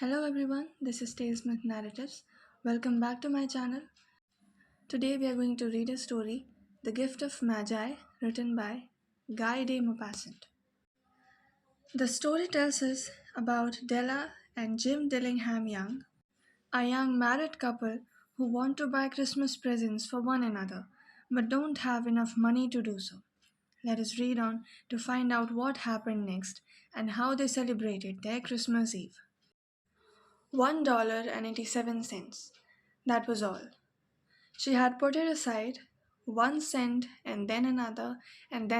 Hello everyone, this is Tales Myth Narratives. Welcome back to my channel. Today we are going to read a story, The Gift of Magi, written by Guy de Maupassant. The story tells us about Della and Jim Dillingham Young, a young married couple who want to buy Christmas presents for one another but don't have enough money to do so. Let us read on to find out what happened next and how they celebrated their Christmas Eve. $1.87. That was all. She had put it aside, 1 cent and then another, in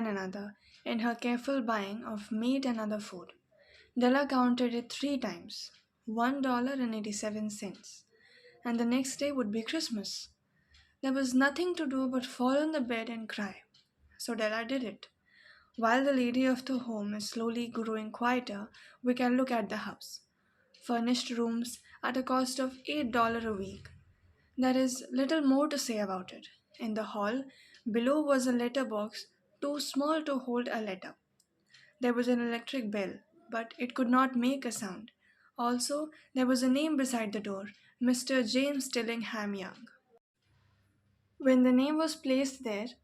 her careful buying of meat and other food. Della counted it 3 times, $1.87, and the next day would be Christmas. There was nothing to do but fall on the bed and cry. So Della did it. While the lady of the home is slowly growing quieter, we can look at the house. Furnished rooms at a cost of $8 a week. There is little more to say about it. In the hall, below was a letter box too small to hold a letter. There was an electric bell, but it could not make a sound. Also, there was a name beside the door, Mr. James Dillingham Young. When the name was placed there,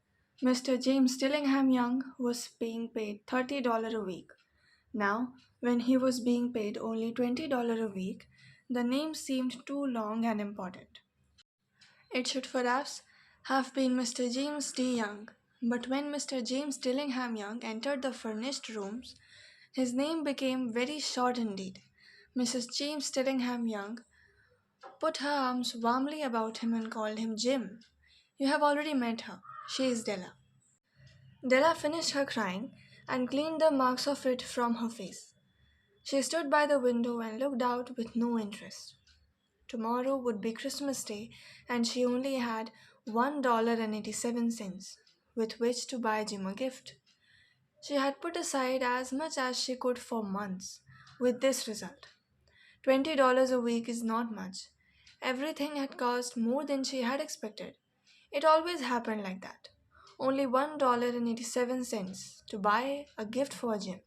Mr. James Dillingham Young was being paid $30 a week. Now, when he was being paid only $20 a week, the name seemed too long and important. It should perhaps have been Mr. James D. Young, but when Mr. James Dillingham Young entered the furnished rooms, his name became very short indeed. Mrs. James Dillingham Young put her arms warmly about him and called him Jim. You have already met her. She is Della. Della finished her crying and cleaned the marks of it from her face. She stood by the window and looked out with no interest. Tomorrow would be Christmas Day, and she only had $1.87 with which to buy Jim a gift. She had put aside as much as she could for months, with this result. $20 a week is not much. Everything had cost more than she had expected. It always happened like that. Only $1.87 to buy a gift for Jim.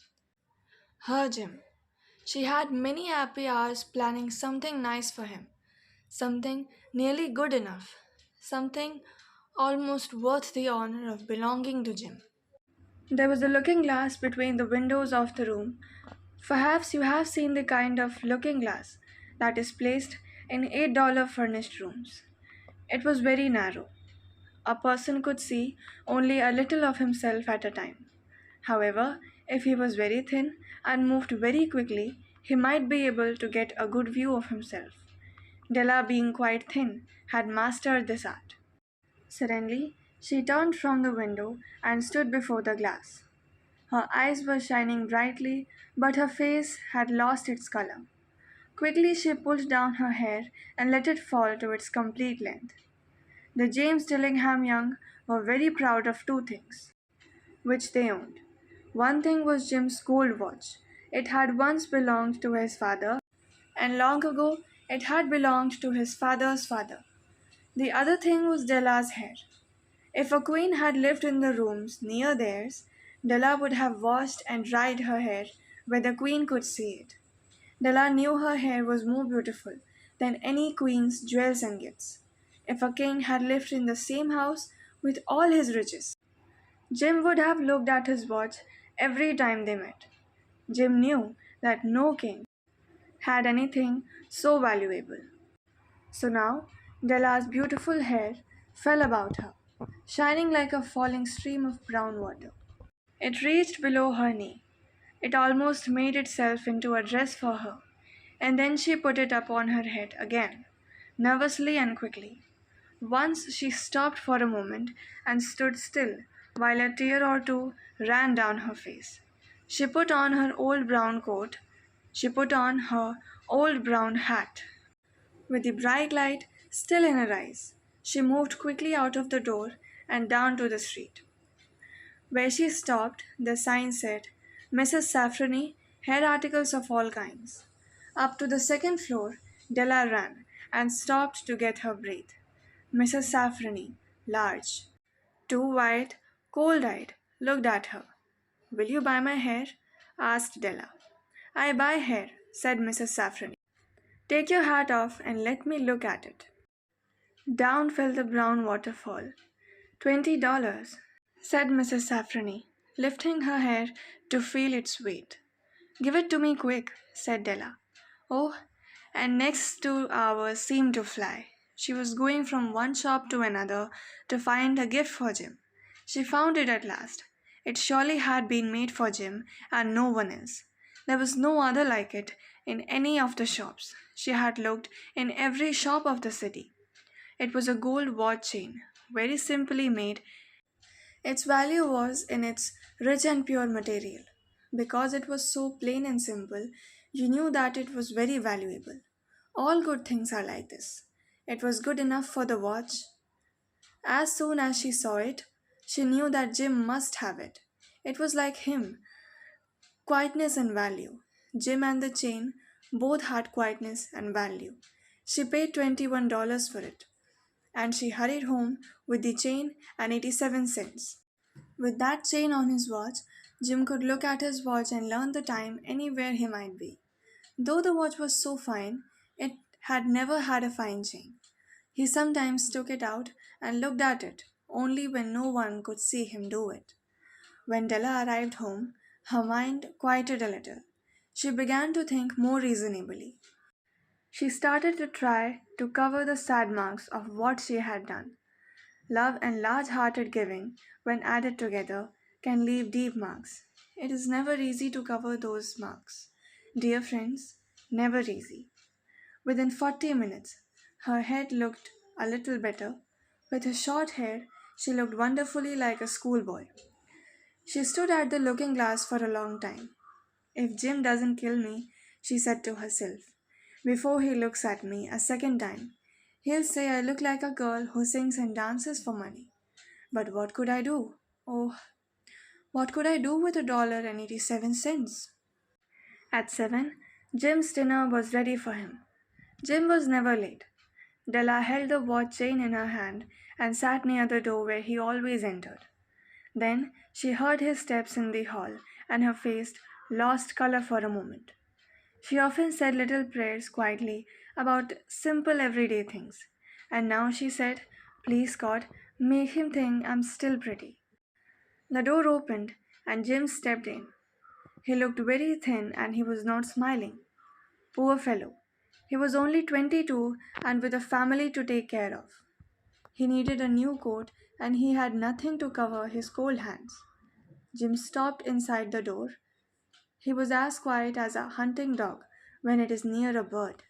Her Jim. She had many happy hours planning something nice for him, something nearly good enough, something almost worth the honor of belonging to Jim. There was a looking glass between the windows of the room. Perhaps you have seen the kind of looking glass that is placed in $8 furnished rooms. It was very narrow. A person could see only a little of himself at a time. However, if he was very thin and moved very quickly, he might be able to get a good view of himself. Della, being quite thin, had mastered this art. Suddenly, she turned from the window and stood before the glass. Her eyes were shining brightly, but her face had lost its color. Quickly, she pulled down her hair and let it fall to its complete length. The James Dillingham Young were very proud of two things, which they owned. One thing was Jim's gold watch. It had once belonged to his father, and long ago it had belonged to his father's father. The other thing was Della's hair. If a queen had lived in the rooms near theirs, Della would have washed and dried her hair where the queen could see it. Della knew her hair was more beautiful than any queen's jewels and gifts. If a king had lived in the same house with all his riches, Jim would have looked at his watch every time they met. Jim knew that no king had anything so valuable. So now Della's beautiful hair fell about her, shining like a falling stream of brown water. It reached below her knee. It almost made itself into a dress for her, and then she put it upon her head again, nervously and quickly. Once she stopped for a moment and stood still, while a tear or two ran down her face. She put on her old brown coat. She put on her old brown hat. With the bright light still in her eyes, she moved quickly out of the door and down to the street. Where she stopped, the sign said, Mrs. Safrany, hair articles of all kinds. Up to the second floor, Della ran and stopped to get her breath. Mrs. Safrany, large, too white, cold-eyed, looked at her. Will you buy my hair? Asked Della. I buy hair, said Mrs. Safrany. Take your hat off and let me look at it. Down fell the brown waterfall. $20, said Mrs. Safrani, lifting her hair to feel its weight. Give it to me quick, said Della. Oh, and next 2 hours seemed to fly. She was going from one shop to another to find a gift for Jim. She found it at last. It surely had been made for Jim and no one else. There was no other like it in any of the shops. She had looked in every shop of the city. It was a gold watch chain, very simply made. Its value was in its rich and pure material. Because it was so plain and simple, you knew that it was very valuable. All good things are like this. It was good enough for the watch. As soon as she saw it, she knew that Jim must have it. It was like him, quietness and value. Jim and the chain both had quietness and value. She paid $21 for it, and she hurried home with the chain and 87 cents. With that chain on his watch, Jim could look at his watch and learn the time anywhere he might be. Though the watch was so fine, it had never had a fine chain. He sometimes took it out and looked at it, only when no one could see him do it. When Della arrived home, her mind quieted a little. She began to think more reasonably. She started to try to cover the sad marks of what she had done. Love and large hearted giving, when added together, can leave deep marks. It is never easy to cover those marks. Dear friends, never easy. Within 40 minutes, her head looked a little better. With her short hair, she looked wonderfully like a schoolboy. She stood at the looking glass for a long time. If Jim doesn't kill me, she said to herself, before he looks at me a second time, he'll say I look like a girl who sings and dances for money. But what could I do? Oh, what could I do with $1.87? At 7, Jim's dinner was ready for him. Jim was never late. Della held the watch chain in her hand and sat near the door where he always entered. Then she heard his steps in the hall, and her face lost color for a moment. She often said little prayers quietly about simple everyday things, and now she said, please God, make him think I'm still pretty. The door opened, and Jim stepped in. He looked very thin and he was not smiling. Poor fellow. He was only 22 and with a family to take care of. He needed a new coat and he had nothing to cover his cold hands. Jim stopped inside the door. He was as quiet as a hunting dog when it is near a bird.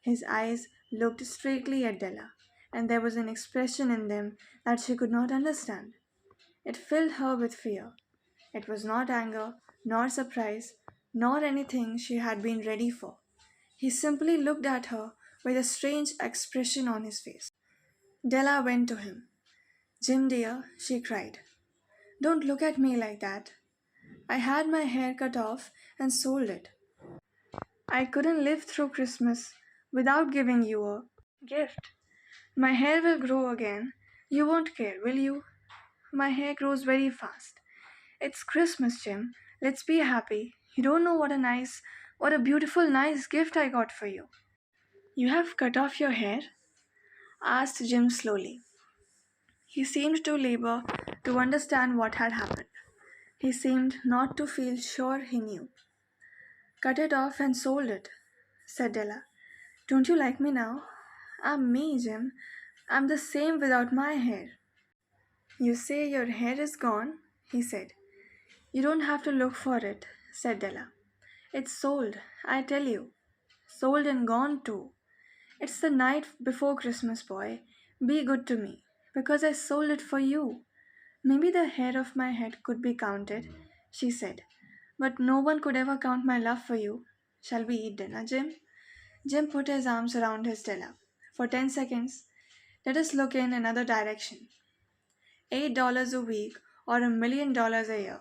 His eyes looked straightly at Della, and there was an expression in them that she could not understand. It filled her with fear. It was not anger, nor surprise, nor anything she had been ready for. He simply looked at her with a strange expression on his face. Della went to him. Jim dear, she cried, don't look at me like that. I had my hair cut off and sold it. I couldn't live through Christmas without giving you a gift. My hair will grow again. You won't care, will you? My hair grows very fast. It's Christmas, Jim. Let's be happy. You don't know what a beautiful, nice gift I got for you. You have cut off your hair? Asked Jim slowly. He seemed to labor to understand what had happened. He seemed not to feel sure he knew. Cut it off and sold it, said Della. Don't you like me now? I'm me, Jim. I'm the same without my hair. You say your hair is gone, he said. You don't have to look for it, said Della. It's sold, I tell you. Sold and gone too. It's the night before Christmas, boy. Be good to me, because I sold it for you. Maybe the hair of my head could be counted, she said. But no one could ever count my love for you. Shall we eat dinner, Jim? Jim put his arms around his Della. For 10 seconds, let us look in another direction. $8 a week or $1 million a year.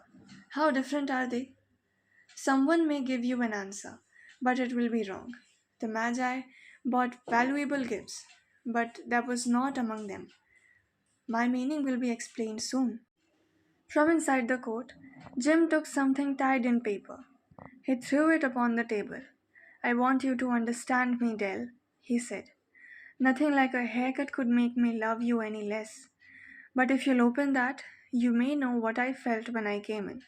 How different are they? Someone may give you an answer, but it will be wrong. The Magi bought valuable gifts, but that was not among them. My meaning will be explained soon. From inside the coat, Jim took something tied in paper. He threw it upon the table. I want you to understand me, Dell, he said. Nothing like a haircut could make me love you any less. But if you'll open that, you may know what I felt when I came in.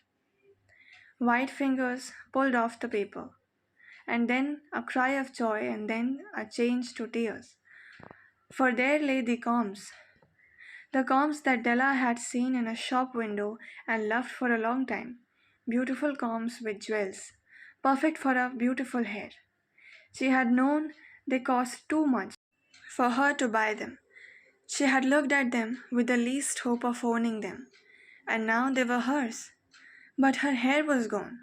White fingers pulled off the paper, and then a cry of joy, and then a change to tears. For there lay the combs that Della had seen in a shop window and loved for a long time. Beautiful combs with jewels, perfect for her beautiful hair. She had known they cost too much for her to buy them. She had looked at them with the least hope of owning them, and now they were hers. But her hair was gone.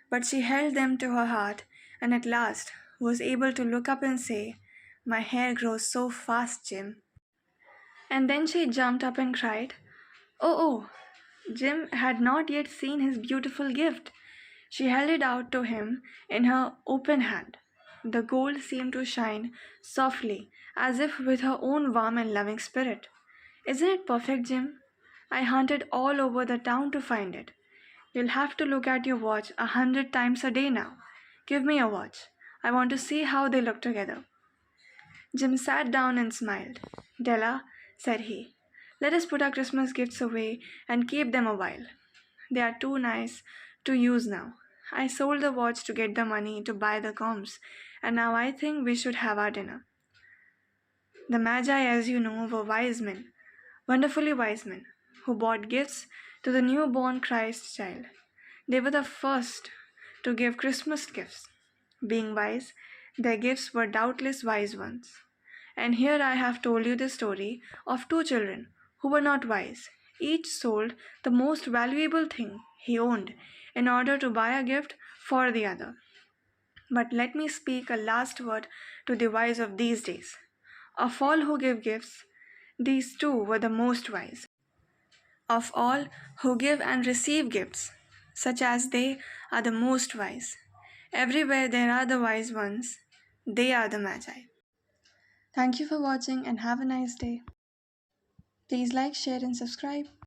But she held them to her heart and at last was able to look up and say, "My hair grows so fast, Jim." And then she jumped up and cried, "Oh, oh!" Jim had not yet seen his beautiful gift. She held it out to him in her open hand. The gold seemed to shine softly, as if with her own warm and loving spirit. "Isn't it perfect, Jim? I hunted all over the town to find it. You'll have to look at your watch 100 times a day now. Give me a watch. I want to see how they look together." Jim sat down and smiled. "Della," said he, "let us put our Christmas gifts away and keep them a while. They are too nice to use now. I sold the watch to get the money to buy the combs, and now I think we should have our dinner." The Magi, as you know, were wise men, wonderfully wise men, who brought gifts to the newborn Christ child. They were the first to give Christmas gifts. Being wise, their gifts were doubtless wise ones. And here I have told you the story of two children who were not wise. Each sold the most valuable thing he owned in order to buy a gift for the other. But let me speak a last word to the wise of these days. Of all who give gifts, these two were the most wise. Of all who give and receive gifts, such as they are the most wise. Everywhere there are the wise ones, they are the Magi. Thank you for watching and have a nice day. Please like, share, and subscribe.